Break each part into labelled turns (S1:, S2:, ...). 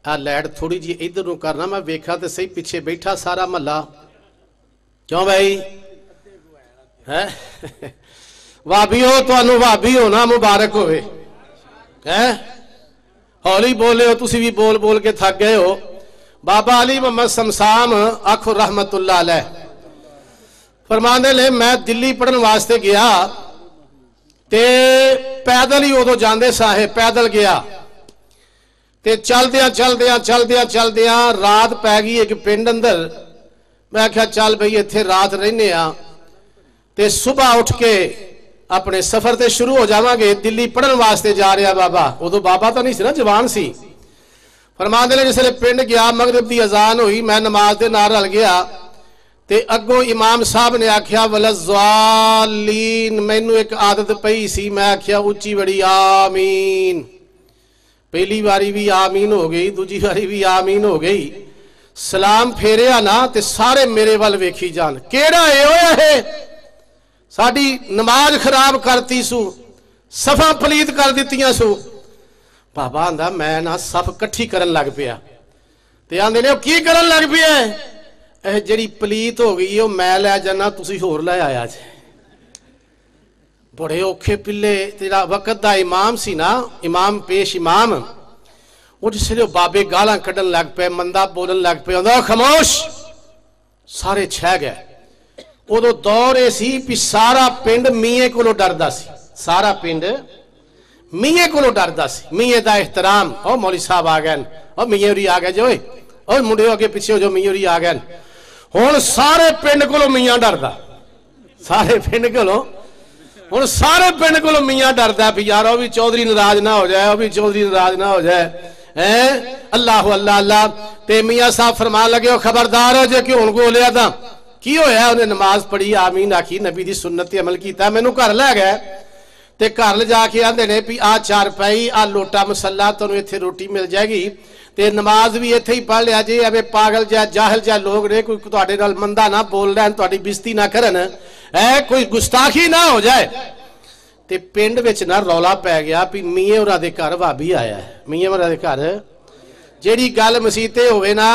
S1: आ light थोड़ी जी इधर नूं करना, मैं वेखा तो सही पिछे बैठा सारा महला। क्यों भाई है भाभी हो, तुहानू भाभी होना मुबारक होवे है। हौली बोले हो, तुसी भी बोल बोल के थक गए हो। बाबा अली मोहम्मद शमशाम आखो रहमतुल्लाह अलैह फरमांदे ने, मैं दिल्ली पढ़न वास्ते गया ते पैदल ही उदों जांदे साहे, पैदल गया ते चलदियां चलदियां चलदियां चलदियां रात पै गई एक पिंड अंदर। मैं आख्या चल बई इत्थे रात रहने आ ते सुबह उठ के अपने सफर ते शुरू हो जावांगे। दिल्ली पढ़न वास्ते जा रहा बाबा, उदों बाबा तो नहीं सी ना, जवान सी। फरमांदे ने जिसले पिंड गया मगरिब दी अजान हुई, मैं नमाज दे नाल रल गया ते अगों इमाम साहब ने आख्या वलज़ालीन। मैनू एक आदत पई सी, मैं आख्या उच्ची बड़ी आमीन। पहली बारी भी आमीन हो गई, दूजी बारी भी आमीन हो गई। सलाम फेरिया ना ते सारे मेरे वाल वेखी जान, केड़ा है होया है, साडी नमाज खराब करती सू, सफा पलीत कर दित्तियां सू। बाबा आंदा मैं ना सफ कट्ठी करन लग पिया ते आंदे ने की करन लग पिया, ਇਹ ਜਿਹੜੀ ਪਲੀਤ ਹੋ ਗਈ ਉਹ ਮੈਂ ਲੈ ਜਾਣਾ, ਤੁਸੀਂ ਹੋਰ ਲੈ ਆਇਆ ਜੇ। ਬੜੇ ਔਖੇ ਪਿੱਲੇ ਤੇਰਾ ਵਕਤ ਦਾ ਇਮਾਮ ਸੀ ਨਾ, ਇਮਾਮ ਪੇਸ਼ ਇਮਾਮ, ਉਹ ਜਿਸਲੇ ਬਾਬੇ ਗਾਲਾਂ ਕੱਢਣ ਲੱਗ ਪਏ, ਮੰਦਾ ਬੋਲਣ ਲੱਗ ਪਏ, ਆਂਦਾ ਖਾਮੋਸ਼, ਸਾਰੇ ਛਹਿ ਗਏ। ਉਦੋਂ ਦੌਰ ਇਹ ਸੀ ਵੀ ਸਾਰਾ ਪਿੰਡ ਮੀਏ ਕੋਲੋਂ ਡਰਦਾ ਸੀ, ਸਾਰਾ ਪਿੰਡ ਮੀਏ ਕੋਲੋਂ ਡਰਦਾ ਸੀ। ਮੀਏ ਦਾ ਇhtਰਾਮ, ਉਹ ਮੌਲੀ ਸਾਹਿਬ ਆ ਗਏ, ਉਹ ਮੀਏ ਹੋਰੀ ਆ ਗਏ ਜੋ, ਉਹ ਮੁੰਡੇ ਅੱਗੇ ਪਿੱਛੇ ਹੋ ਜੋ ਮੀਏ ਹੋਰੀ ਆ ਗਏ। हुण सारे पिंड कोलों मियां डरदा, सारे पिंड कोलों, हुण सारे पिंड कोलों मियां डरदा भी यार वो भी चौधरी नाराज ना हो जाए, वो भी चौधरी नाराज ना हो जाए हैं। अल्लाह अल्लाह अल्लाह। ते मियां साहब फरमान लगे हो खबरदार हो जे कि हुण बोलिया तां की होया। उन्हें नमाज पढ़ी, आमीन आखी, नबी दी सुन्नत ते अमल कीता, मैनू घर लै गए ते घर ले जाके आंदे ने भी आ चारपाई, आ लोटा मसला, तुहानू इत्थे रोटी मिल जाएगी ते नमाज भी इत्थे ही पढ़ लिया जे। अबे पागल जा जाहिल जा लोग ने, कोई तुहाडे नाल मंदा ना बोल रहे, तुहाडी बेइज्जती ना करन, है कोई गुस्ताखी ना हो जाए। ते पिंड विच ना रौला पै गया भी मियां होरां दे घर भाभी आया है। मियां होरां दे घर जेड़ी गल मसीते होवे ना,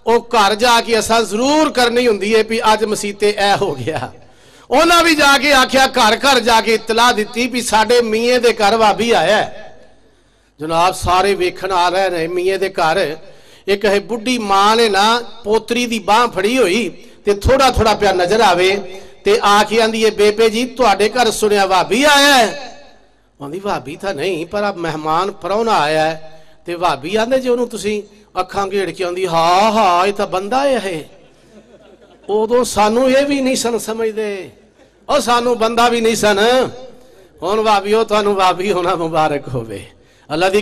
S1: ओ घर जाके असां जरूर करनी हुंदी है भी अज मसीते ऐ हो गया। उन्हां भी जाके आख्या, घर घर जाके इतला दित्ती भी साडे मियां दे घर भाभी आया है। जनाब सारे वेखण आ रहे ने मियां दे घर। एक है बुढ़ी मां ने ना पोतरी दी बांह फड़ी हुई ते थोड़ा थोड़ा प्या नजर आवे ते आके आंदी है, बेबे जी तुहाडे घर सुनिया भाभी आया है। आंदी भाभी तां नहीं, पर अब मेहमान परौना आया है। ते भाभी आंदे जे ओनू तुसीं अखां घेड़ के आंदी, हाँ हाँ ये तां बंदा है। उदों सानू ये भी नहीं सन समझदे, और सानू बंदा भी नहीं सन। हुण भाभी हो, तुहानू भाभी होना मुबारक होवे। अल्लाह दी